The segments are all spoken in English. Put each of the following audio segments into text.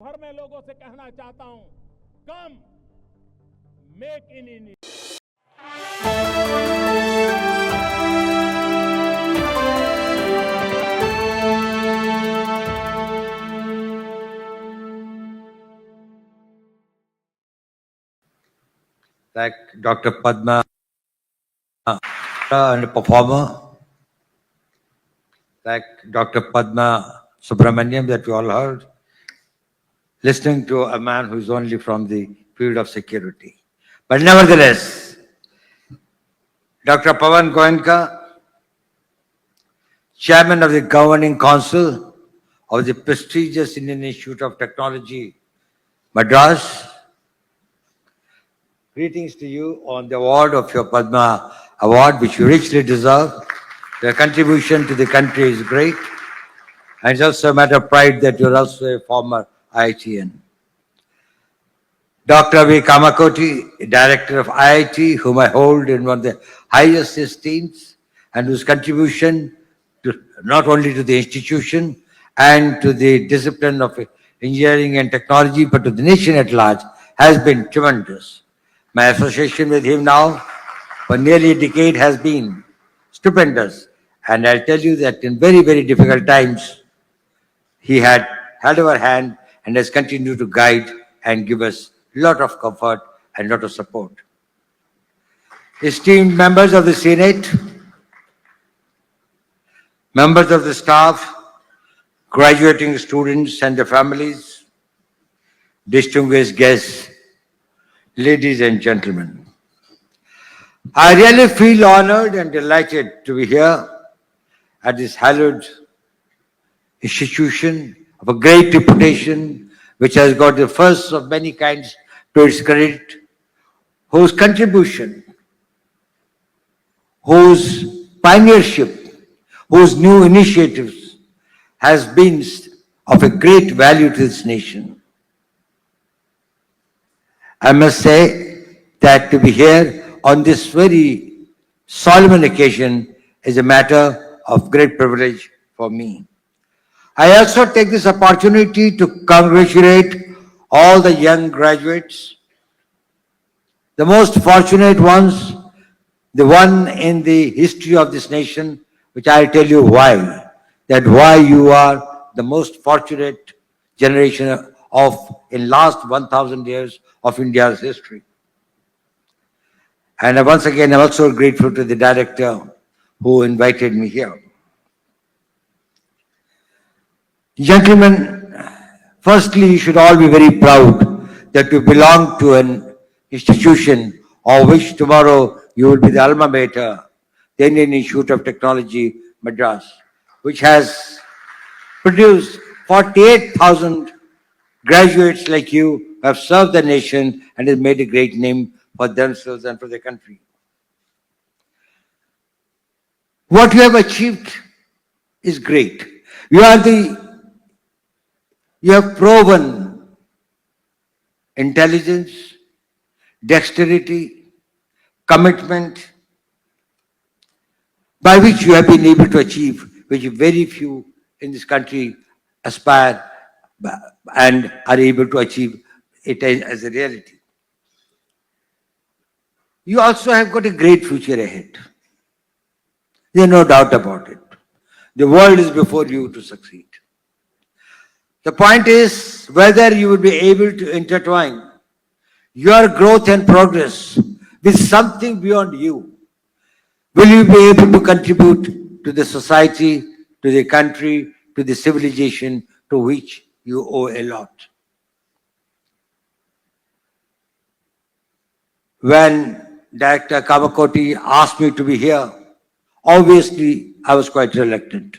भर में लोगों से कहना चाहता हूं, कम make in India. Like Dr. Padma, and a performer, like Dr. Padma Subramaniam that we all heard, listening to a man who is only from the field of security. But nevertheless, Dr. Pawan Goenka, Chairman of the Governing Council of the prestigious Indian Institute of Technology, Madras, greetings to you on the award of your Padma Award, which you richly deserve. Your contribution to the country is great. And it's also a matter of pride that you're also a former IITian. Dr. V. Kamakoti, Director of IIT, whom I hold in one of the highest esteems, and whose contribution to, not only to the institution and to the discipline of engineering and technology, but to the nation at large, has been tremendous. My association with him now for nearly a decade has been stupendous. And I'll tell you that in very, very difficult times, he had held our hand and has continued to guide and give us a lot of comfort and a lot of support. Esteemed members of the Senate, members of the staff, graduating students and their families, distinguished guests, ladies and gentlemen, I really feel honored and delighted to be here at this hallowed institution of a great reputation, which has got the first of many kinds to its credit, whose contribution, whose pioneership, whose new initiatives has been of a great value to this nation. I must say that to be here on this very solemn occasion is a matter of great privilege for me. I also take this opportunity to congratulate all the young graduates, the most fortunate ones, the one in the history of this nation, which I'll tell you why, that why you are the most fortunate generation of in last 1,000 years of India's history. And once again, I'm also grateful to the director who invited me here. Gentlemen, firstly, you should all be very proud that you belong to an institution of which tomorrow you will be the alma mater, the Indian Institute of Technology, Madras, which has produced 48,000 graduates like you who have served the nation and has made a great name for themselves and for the country. What you have achieved is great. You have proven intelligence, dexterity, commitment, by which you have been able to achieve, which very few in this country aspire and are able to achieve it as a reality. You also have got a great future ahead. There's no doubt about it. The world is before you to succeed. The point is whether you will be able to intertwine your growth and progress with something beyond you. Will you be able to contribute to the society, to the country, to the civilization to which you owe a lot? When Director Kamakoti asked me to be here, obviously I was quite reluctant.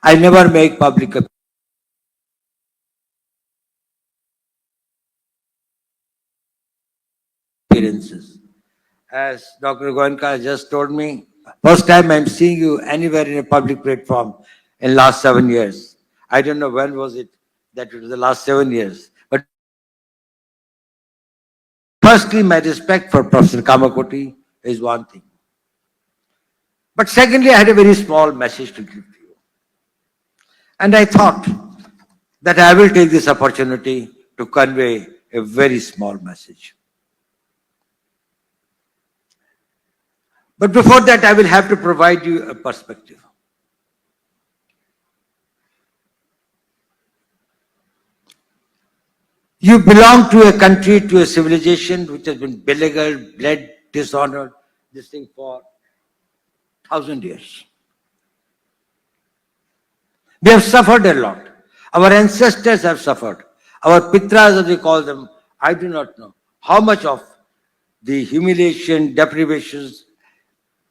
I never make public appearances. As Dr. Goenka just told me, first time I'm seeing you anywhere in a public platform in last 7 years. I don't know when was it that it was the last 7 years. But firstly, my respect for Professor Kamakoti is one thing. But secondly, I had a very small message to give to you. And I thought that I will take this opportunity to convey a very small message. But before that, I will have to provide you a perspective. You belong to a country, to a civilization which has been beleaguered, bled, dishonored, this thing for 1,000 years. We have suffered a lot. Our ancestors have suffered. Our pitras, as we call them, I do not know how much of the humiliation, deprivations,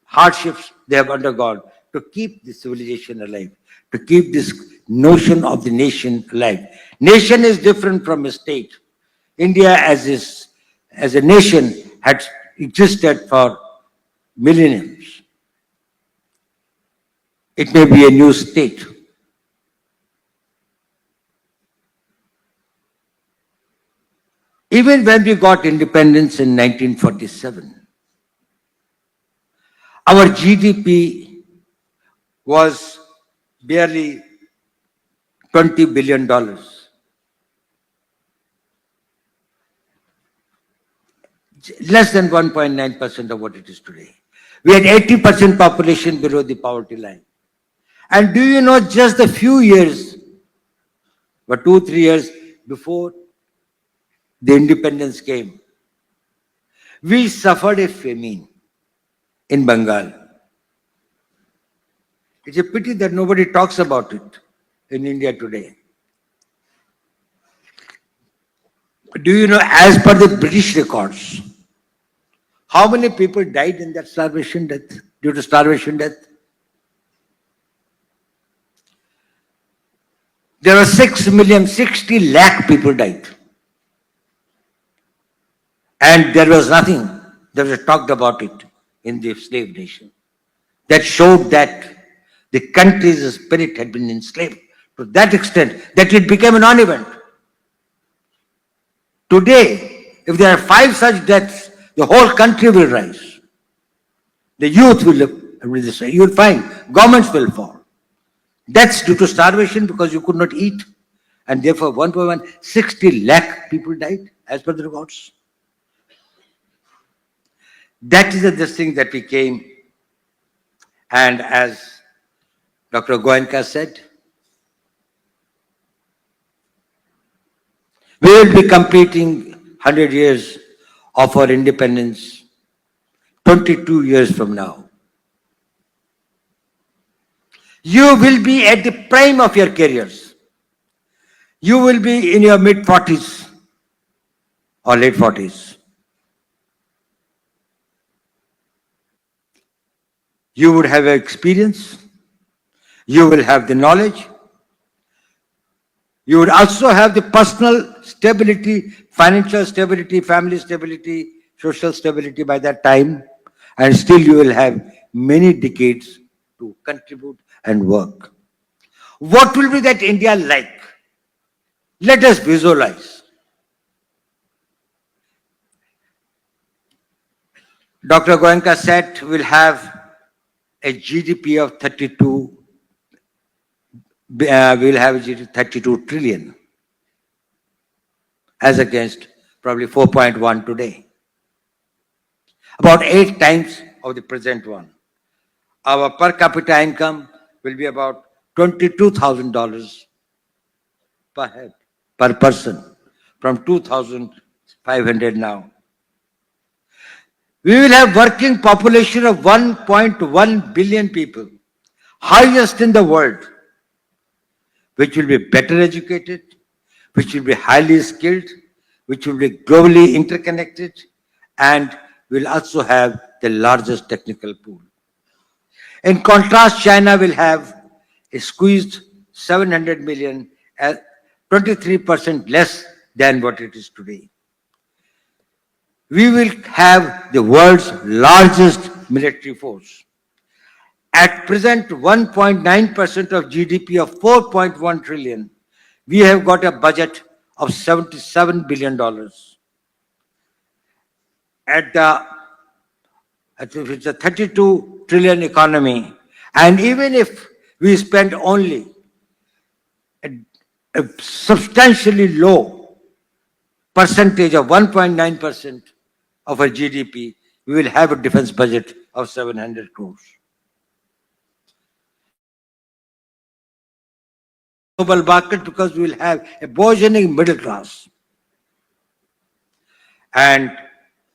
hardships they have undergone to keep the civilization alive, to keep this notion of the nation alive. Nation is different from a state. India as a nation had existed for millenniums. It may be a new state. Even when we got independence in 1947, our GDP was barely $20 billion. Less than 1.9% of what it is today. We had 80% population below the poverty line. And do you know, just a few years, but 2-3 years before the independence came, we suffered a famine in Bengal. It's a pity that nobody talks about it in India today. Do you know, as per the British records, how many people died in that starvation death, due to starvation death? There were 6,060,000 lakh people died. And there was nothing that was talked about it in the slave nation. That showed that the country's spirit had been enslaved to that extent that it became a non-event. Today, if there are 5 such deaths, the whole country will rise. The youth will, you will find governments will fall. Deaths due to starvation because you could not eat. And therefore, 1.160 lakh people died as per the records. That is the thing that we came, and as Dr. Goenka said, we will be completing 100 years of our independence 22 years from now. You will be at the prime of your careers. You will be in your mid-40s or late 40s. You would have experience, you will have the knowledge, you would also have the personal stability, financial stability, family stability, social stability by that time, and still you will have many decades to contribute and work. What will be that India like? Let us visualize. Dr. Goenka said we'll have a GDP of 32, we'll have a GDP 32 trillion as against probably 4.1 today. About 8 times of the present one. Our per capita income will be about $22,000 per head, per person, from 2,500 now. We will have working population of 1.1 billion people, highest in the world, which will be better educated, which will be highly skilled, which will be globally interconnected, and will also have the largest technical pool. In contrast, China will have a squeezed 700 million, 23% less than what it is today. We will have the world's largest military force. At present, 1.9% of GDP of 4.1 trillion, we have got a budget of $77 billion. It's a 32 trillion economy, and even if we spend only a substantially low percentage of 1.9% of our GDP, we will have a defense budget of 700 crores. Global market, because we will have a burgeoning middle class. And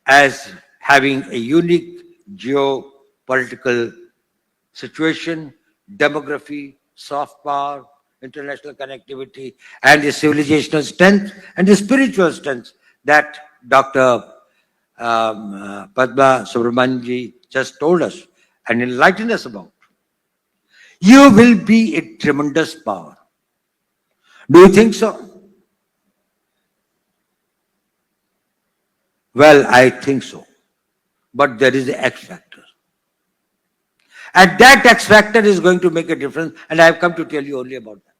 as having a unique geopolitical situation, demography, soft power, international connectivity, and the civilizational strength and the spiritual strength that Dr. Padma Subramanianji just told us and enlightened us about. You will be a tremendous power. Do you think so? Well, I think so. But there is an X factor. And that X factor is going to make a difference, and I have come to tell you only about that.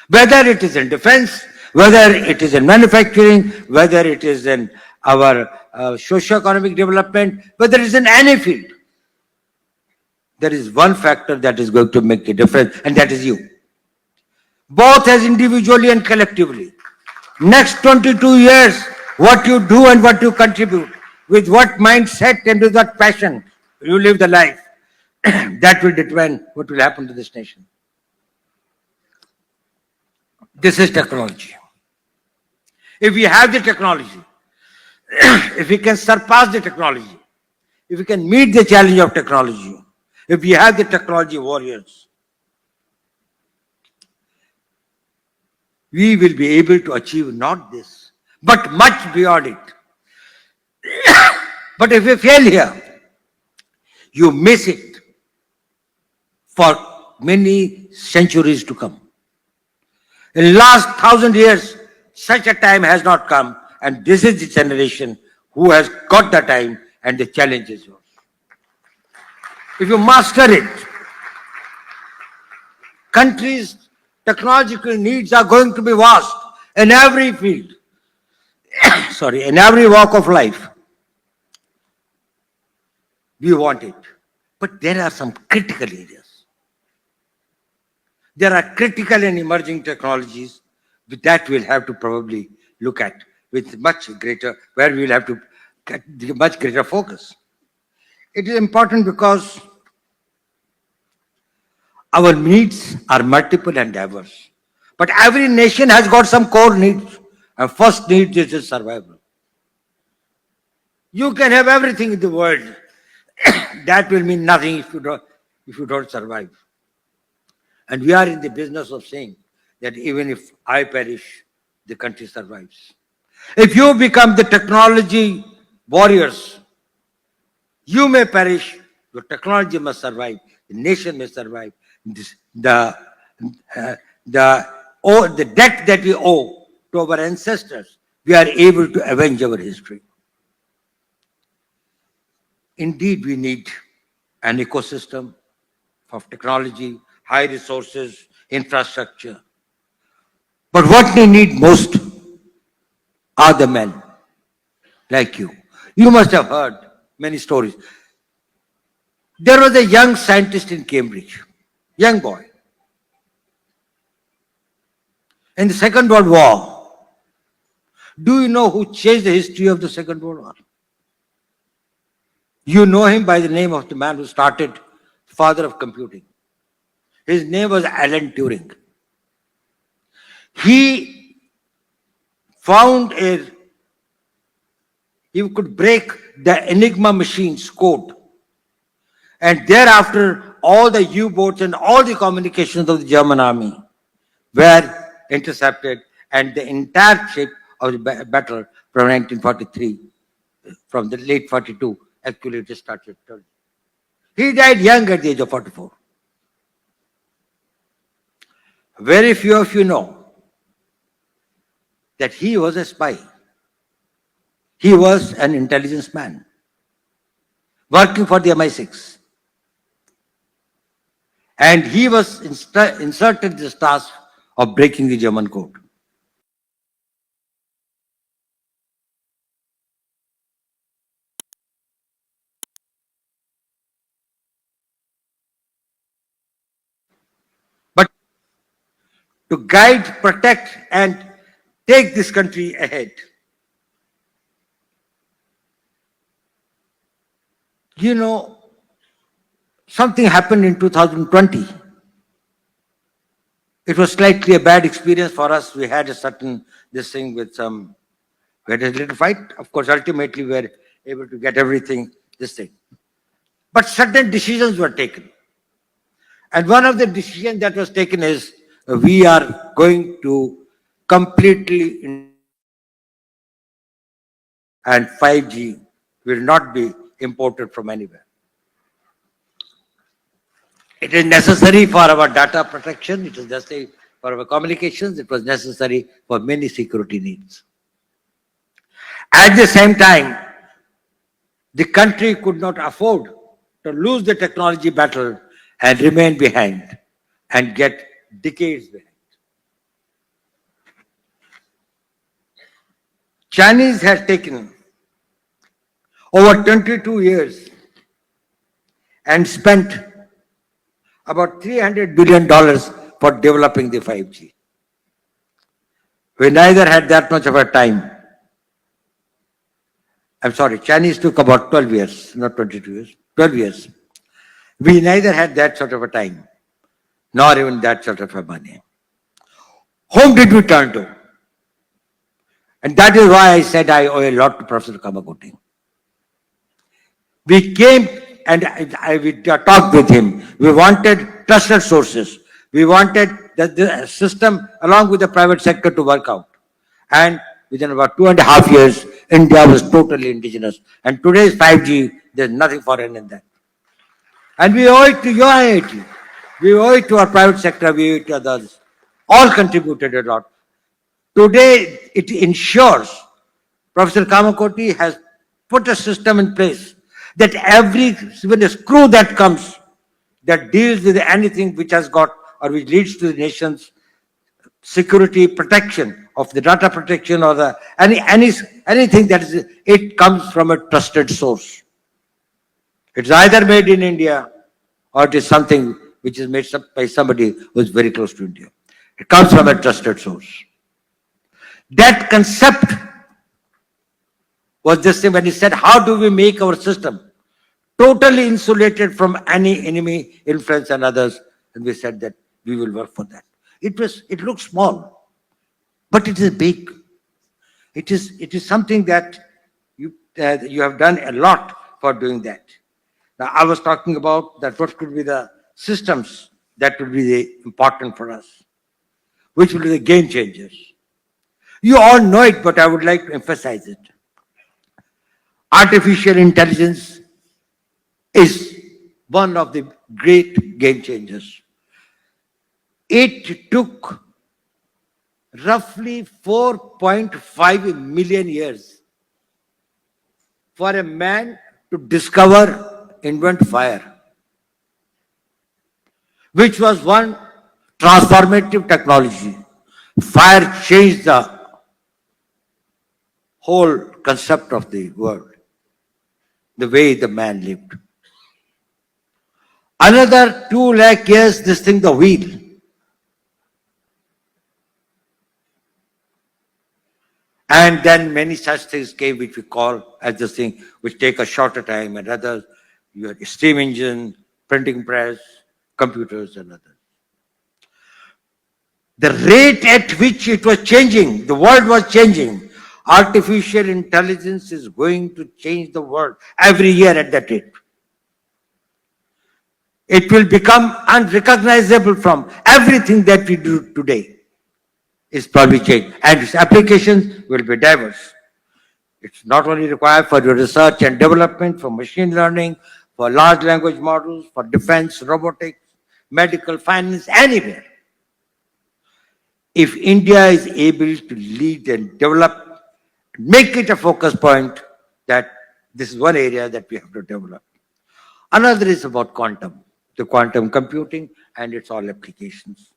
Whether it is in defense, whether it is in manufacturing, whether it is in our socio-economic development, whether it is in any field, there is one factor that is going to make a difference, and that is you. Both as individually and collectively. Next 22 years, what you do and what you contribute, with what mindset and with what passion you live the life, that will determine what will happen to this nation. This is technology. If we have the technology, if we can surpass the technology, if we can meet the challenge of technology, if we have the technology warriors, we will be able to achieve not this, but much beyond it. But if you fail here, you miss it for many centuries to come. In the last 1,000 years, such a time has not come, and this is the generation who has got the time, and the challenge is yours. If you master it, countries' technological needs are going to be vast in every field, in every walk of life. We want it. But there are some critical areas. There are critical and emerging technologies that we'll have to probably look at with much greater, where we'll have to get much greater focus. It is important because our needs are multiple and diverse. But every nation has got some core needs. And first need is survival. You can have everything in the world. That will mean nothing if you don't survive. And we are in the business of saying that even if I perish, the country survives. If you become the technology warriors, you may perish, your technology must survive, the nation may survive. The debt that we owe to our ancestors, we are able to avenge our history. Indeed, we need an ecosystem of technology, high resources, infrastructure. But what we need most are the men like you. You must have heard many stories. There was a young scientist in Cambridge, young boy. In the Second World War, do you know who changed the history of the Second World War? You know him by the name of the man who started, father of computing. His name was Alan Turing. He found he could break the Enigma machine's code. And thereafter, all the U-boats and all the communications of the German army were intercepted, and the entire shape of the battle from 1943, from the late 42, actually just started. He died young at the age of 44. Very few of you know that he was a spy. He was an intelligence man working for the MI6. And he was inserted this task of breaking the German code. But to guide, protect, and take this country ahead. You know, something happened in 2020. It was slightly a bad experience for us. We had a certain, this thing with some, we had a little fight. Of course, ultimately we were able to get everything, this thing. But certain decisions were taken. And one of the decisions that was taken is we are going to completely, and 5G will not be imported from anywhere. It is necessary for our data protection. It is necessary for our communications. It was necessary for many security needs. At the same time, the country could not afford to lose the technology battle and remain behind and get decades behind. Chinese has taken over 22 years and spent about $300 billion for developing the 5G. We neither had that much of a time. I'm sorry, Chinese took about 12 years, not 22 years, 12 years. We neither had that sort of a time, nor even that sort of a money. Whom did we turn to? And that is why I said I owe a lot to Professor Kamakoti. We came and we talked with him. We wanted trusted sources. We wanted the system along with the private sector to work out. And within about 2.5 years, India was totally indigenous. And today's 5G, there's nothing foreign in that. And we owe it to your IIT. We owe it to our private sector. We owe it to others. All contributed a lot. Today, it ensures Professor Kamakoti has put a system in place that even a screw that comes that deals with anything which has got or which leads to the nation's security protection of the data protection or the anything that is, it comes from a trusted source. It's either made in India or it is something which is made by somebody who is very close to India. It comes from a trusted source. That concept was this thing when he said, how do we make our system totally insulated from any enemy influence and others? And we said that we will work for that. It looks small, but it is big. It is something that you have done a lot for doing that. Now, I was talking about that what could be the systems that would be important for us, which will be the game changers. You all know it, but I would like to emphasize it. Artificial intelligence is one of the great game changers. It took roughly 4.5 million years for a man to discover, invent fire, which was one transformative technology. Fire changed the whole concept of the world, the way the man lived. Another 2 lakh years, this thing, the wheel. And then many such things came which we call as this thing, which take a shorter time, and others, your steam engine, printing press, computers and others. The rate at which it was changing, the world was changing. Artificial intelligence is going to change the world every year at that rate. It will become unrecognizable from everything that we do today. Is probably changed, and its applications will be diverse. It's not only required for your research and development, for machine learning, for large language models, for defense, robotics, medical, finance, anywhere. If India is able to lead and develop, make it a focus point, that this is one area that we have to develop. Another is about quantum, the quantum computing and its all applications.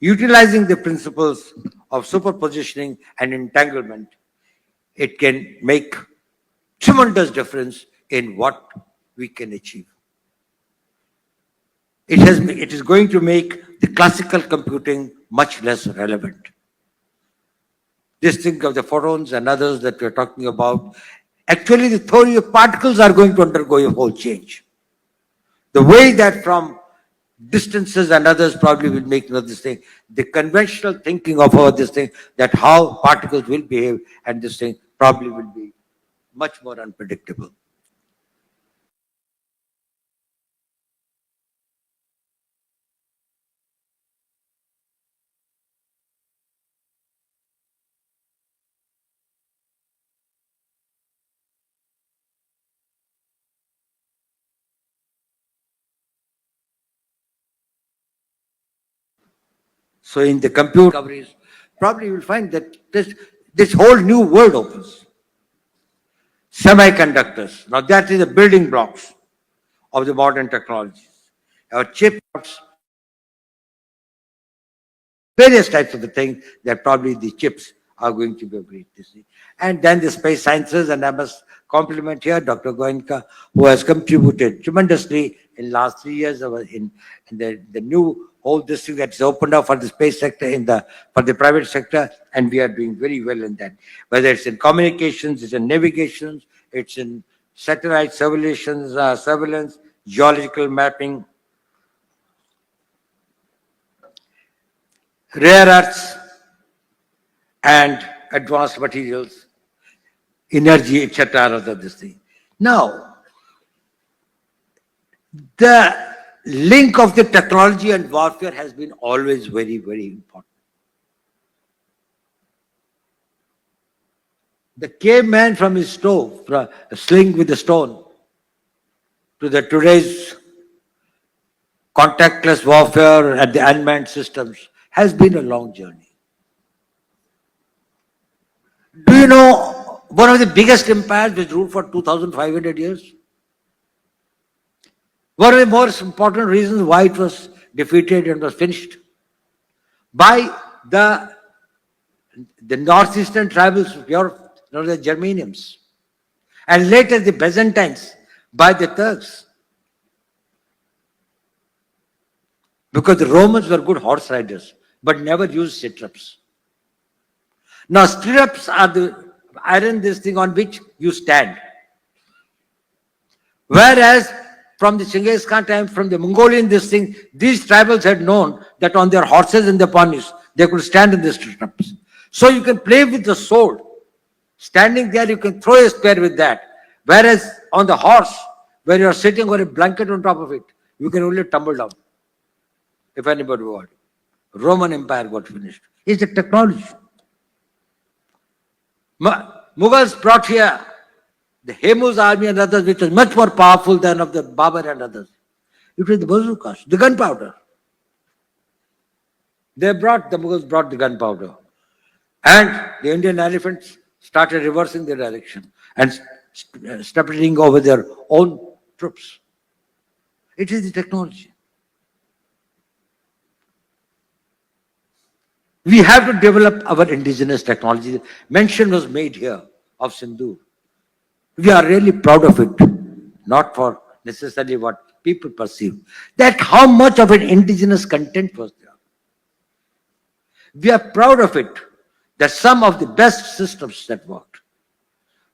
Utilizing the principles of superpositioning and entanglement, it can make tremendous difference in what we can achieve. It is going to make the classical computing much less relevant. Just think of the photons and others that we're talking about. Actually, the theory of particles are going to undergo a whole change. The way that from distances and others probably will make this thing, the conventional thinking of this thing, that how particles will behave and this thing probably will be much more unpredictable. So in the computer coverage, probably you will find that this whole new world opens. Semiconductors. Now that is the building blocks of the modern technologies. Our chips, various types of the things that probably the chips are going to be a great thing. And then the space sciences, and I must compliment here Dr. Goenka, who has contributed tremendously in last 3 years in the new whole district that's opened up for the space sector, for the private sector, and we are doing very well in that. Whether it's in communications, it's in navigation, it's in satellite surveillance, geological mapping, rare earths, and advanced materials, energy, etc. Other this thing. Now, the link of the technology and warfare has been always very, very important. The caveman from his stove, from a sling with a stone, to the today's contactless warfare and the unmanned systems has been a long journey. Do you know one of the biggest empires which ruled for 2,500 years? One of the most important reasons why it was defeated and was finished by the northeastern tribals of Europe, the Germanians, and later the Byzantines by the Turks. Because the Romans were good horse riders, but never used stirrups. Now, stirrups are the iron, this thing on which you stand. Whereas from the Genghis Khan time, from the Mongolian this thing, these tribals had known that on their horses and their ponies, they could stand in the stirrups. So you can play with the sword. Standing there, you can throw a spear with that. Whereas on the horse, where you are sitting on a blanket on top of it, you can only tumble down. If anybody would. Roman Empire got finished. It's the technology. Mughals brought here the Hemu's army and others, which was much more powerful than of the Babur and others. It was the bazookas, the gunpowder. The Mughals brought the gunpowder. And the Indian elephants started reversing their direction and stepping over their own troops. It is the technology. We have to develop our indigenous technology. Mention was made here of Sindoor. We are really proud of it, not for necessarily what people perceive. That how much of an indigenous content was there. We are proud of it, that some of the best systems that worked,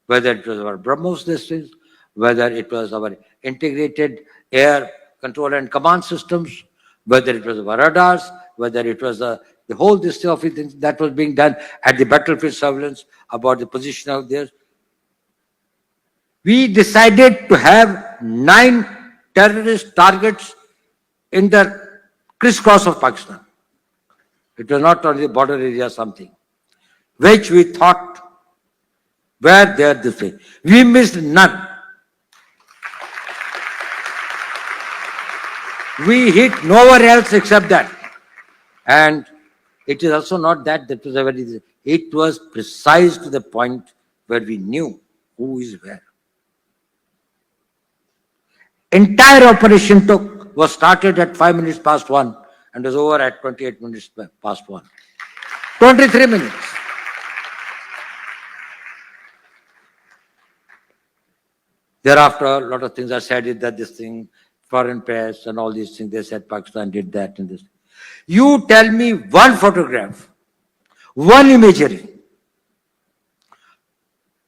whether it was our BrahMos systems, whether it was our integrated air control and command systems, whether it was our radars, whether it was the whole this of it that was being done at the battlefield surveillance about the position out there. We decided to have 9 terrorist targets in the crisscross of Pakistan. It was not only the border area something, which we thought were there this way. We missed none. We hit nowhere else except that. And it is also not that was a very, it was precise to the point where we knew who is where. Entire operation was started at 5 minutes past 1 and was over at 28 minutes past 1. 23 minutes. Thereafter, a lot of things are said that this thing, foreign press and all these things, they said Pakistan did that and this. You tell me one photograph, one imagery.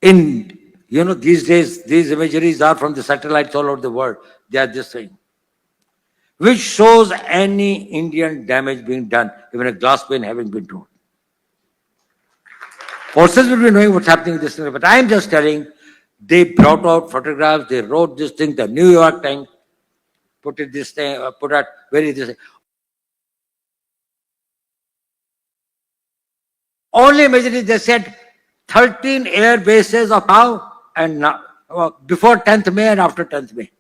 These days, these imageries are from the satellites all over the world. They are this thing, which shows any Indian damage being done, even a glass pane having been torn. Forces will be knowing what's happening in this thing, but I am just telling, they brought out photographs, they wrote this thing, the New York Times put out very this thing. Only imagery, they said 13 air bases of now and now, before 10th May and after 10th May.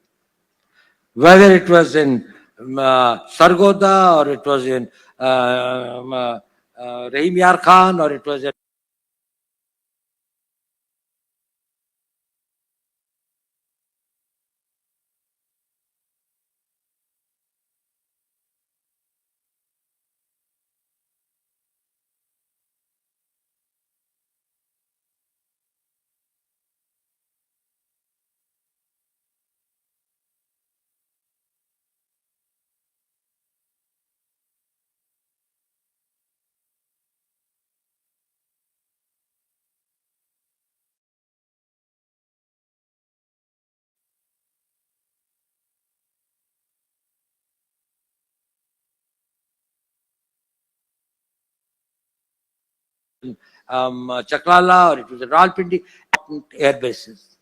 Whether it was in Sargoda or it was in Rahim Yar Khan or it was in Chaklala or it was in Rawalpindi, air bases,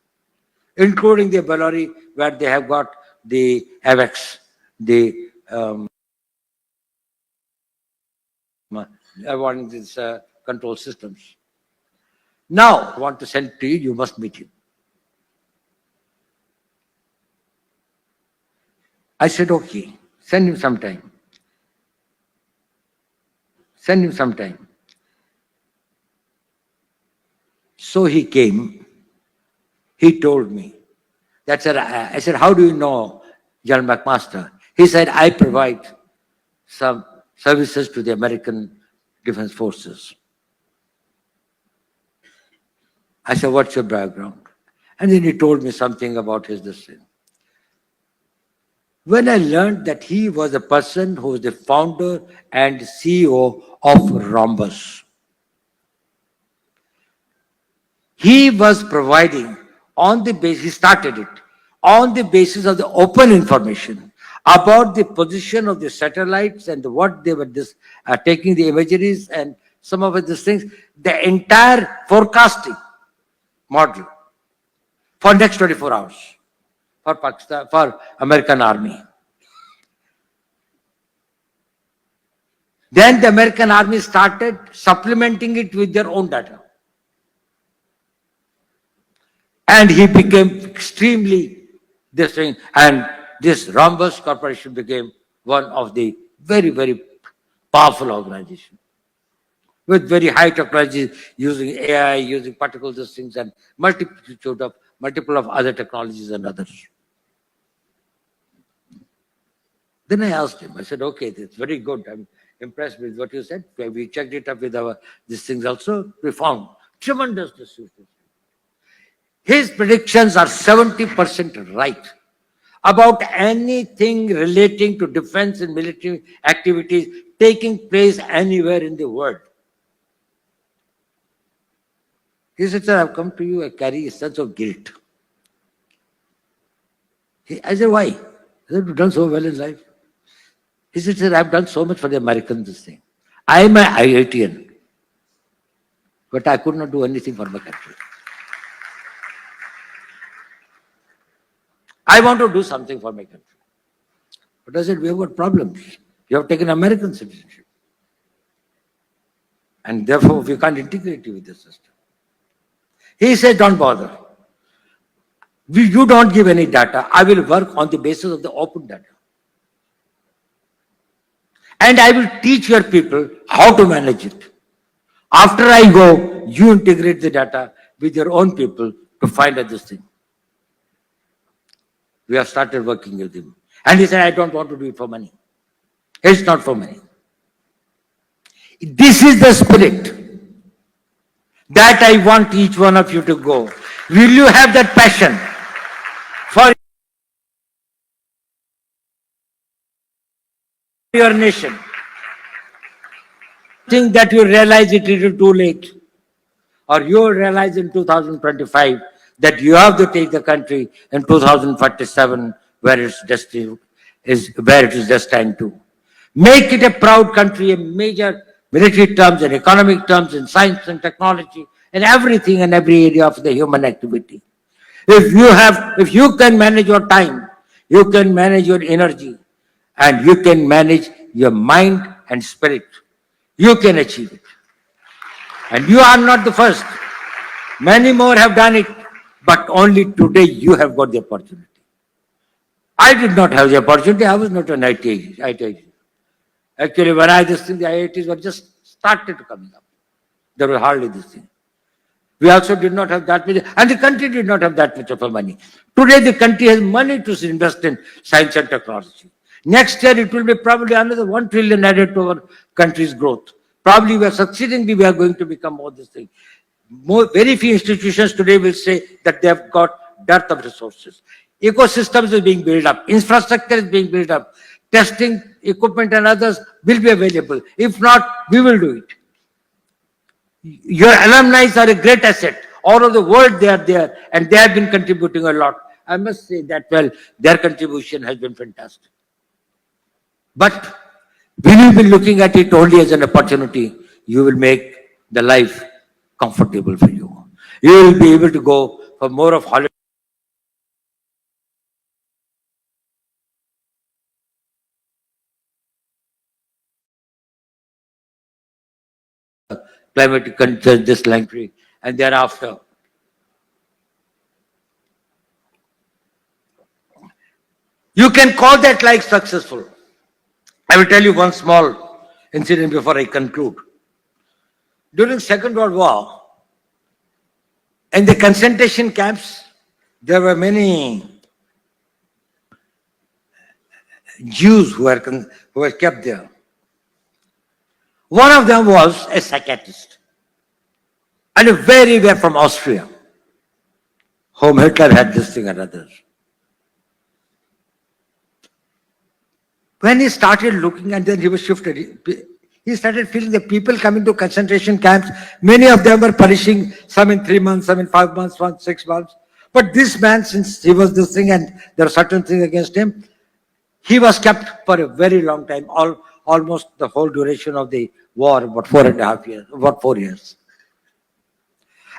including the Bellary, where they have got the AVAX, the avoiding these control systems. Now, I want to send to you, you must meet him. I said, okay, send him some time. Send him some time. So he came, he told me. I said, how do you know General McMaster? He said, I provide some services to the American Defense Forces. I said, what's your background? And then he told me something about his decision. When I learned that he was a person who was the founder and CEO of Rhombus, he was providing on the basis, he started it, on the basis of the open information about the position of the satellites and what they were taking the imageries and some of these things, the entire forecasting model for next 24 hours for Pakistan, for American Army. Then the American Army started supplementing it with their own data. And he became extremely this thing. And this Rhombus Corporation became one of the very, very powerful organizations with very high technology, using AI, using particles, these things, and multiple of other technologies and others. Then I asked him, I said, okay, it's very good. I'm impressed with what you said. We checked it up with these things also. We found tremendous distribution. His predictions are 70% right about anything relating to defense and military activities taking place anywhere in the world. He said, sir, I've come to you, I carry a sense of guilt. I said, why? He said, you've done so well in life. He said, sir, I've done so much for the Americans, this thing. I am an IITian, but I could not do anything for my country. I want to do something for my country. But I said, we have got problems. You have taken American citizenship. And therefore, we can't integrate you with the system. He said, don't bother. You don't give any data. I will work on the basis of the open data. And I will teach your people how to manage it. After I go, you integrate the data with your own people to find out this thing. We have started working with him. And he said, I don't want to do it for money. It's not for money. This is the spirit that I want each one of you to go. Will you have that passion for your nation? think that you realize it is too late, or you realize in 2025 that you have to take the country in 2047 where its destiny is, where it is destined to. Make it a proud country in major military terms, in economic terms, in science and technology, in everything and every area of the human activity. If you can manage your time, you can manage your energy, and you can manage your mind and spirit, you can achieve it. And you are not the first. Many more have done it, but only today you have got the opportunity. I did not have the opportunity. I was not an IT. Actually, when I this thing, the IITs were just started coming up. There was hardly this thing. We also did not have that much, and the country did not have that much of money. Today, the country has money to invest in science and technology. Next year, it will be probably another 1 trillion added to our country's growth. Probably we are succeeding, we are going to become more this thing. Very few institutions today will say that they have got dearth of resources. Ecosystems is being built up, infrastructure is being built up, testing equipment and others will be available. If not, we will do it. Your alumni are a great asset. All over the world they are there, and they have been contributing a lot. I must say that, well, their contribution has been fantastic. But when you will be looking at it only as an opportunity, you will make the life comfortable for you. You will be able to go for more of holiday. Climatic conditions, this country, and thereafter. You can call that life successful. I will tell you one small incident before I conclude. During Second World War, in the concentration camps, there were many Jews who were kept there. One of them was a psychiatrist, and very well from Austria, whom Hitler had this thing and others. When he started looking, and then he was shifted, he started feeling the people coming to concentration camps, many of them were perishing, some in 3 months, some in 5 months, some 6 months. But this man, since he was this thing and there are certain things against him, he was kept for a very long time, almost the whole duration of the war, about 4.5 years, about 4 years.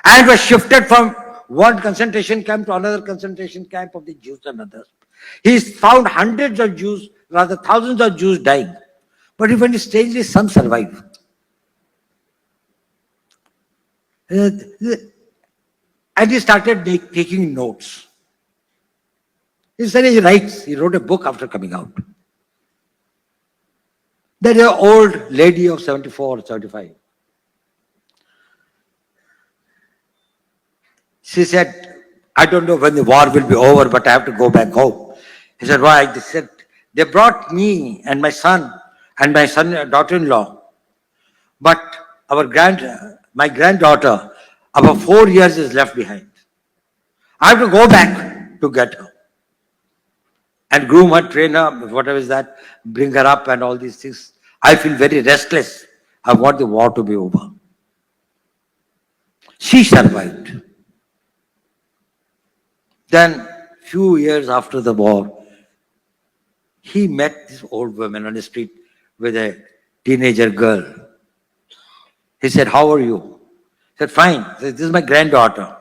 And was shifted from one concentration camp to another concentration camp of the Jews and others. He found hundreds of Jews, rather thousands of Jews dying. But even strangely, some survived. And he started taking notes. He said he writes, he wrote a book after coming out. There is an old lady of 74 or 75. She said, I don't know when the war will be over, but I have to go back home. He said, why? They said, they brought me and my son daughter-in-law. But my granddaughter, about 4 years is left behind. I have to go back to get her. And groom her, train her, whatever is that, bring her up and all these things. I feel very restless. I want the war to be over. She survived. Then, few years after the war, he met this old woman on the street with a teenager girl. He said, how are you? He said, fine. He said, this is my granddaughter.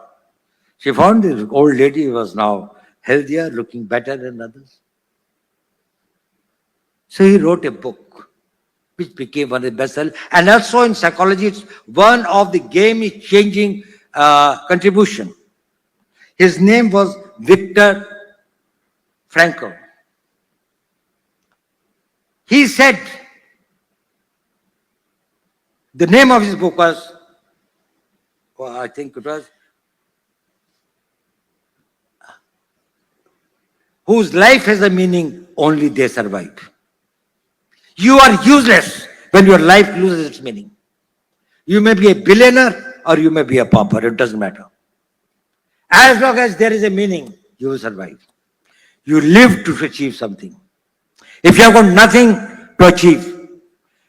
She found this old lady was now healthier, looking better than others. So he wrote a book, which became one of the bestsellers. And also in psychology, it's one of the game-changing contribution. His name was Viktor Frankl. He said, the name of his book was, I think it was, whose life has a meaning, only they survive. You are useless when your life loses its meaning. You may be a billionaire or you may be a pauper, it doesn't matter. As long as there is a meaning, you will survive. You live to achieve something. If you have got nothing to achieve,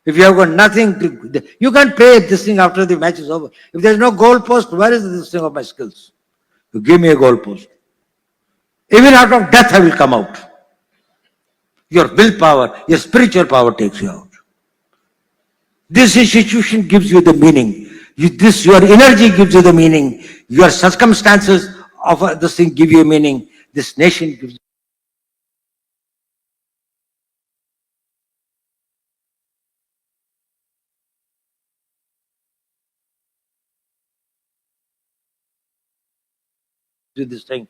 If you have got nothing to, you can't pay this thing after the match is over. If there's no goal post, where is this thing of my skills? You give me a goal post. Even out of death I will come out. Your willpower, your spiritual power takes you out. This institution gives you the meaning. Your energy gives you the meaning. Your circumstances of this thing give you meaning. This nation gives you this thing.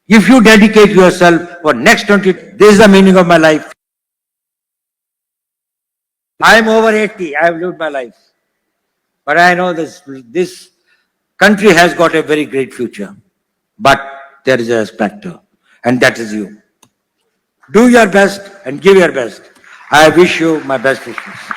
If you dedicate yourself for next 20, this is the meaning of my life. I am over 80. I have lived my life. But I know this country has got a very great future. But there is a specter, and that is you. Do your best and give your best. I wish you my best wishes.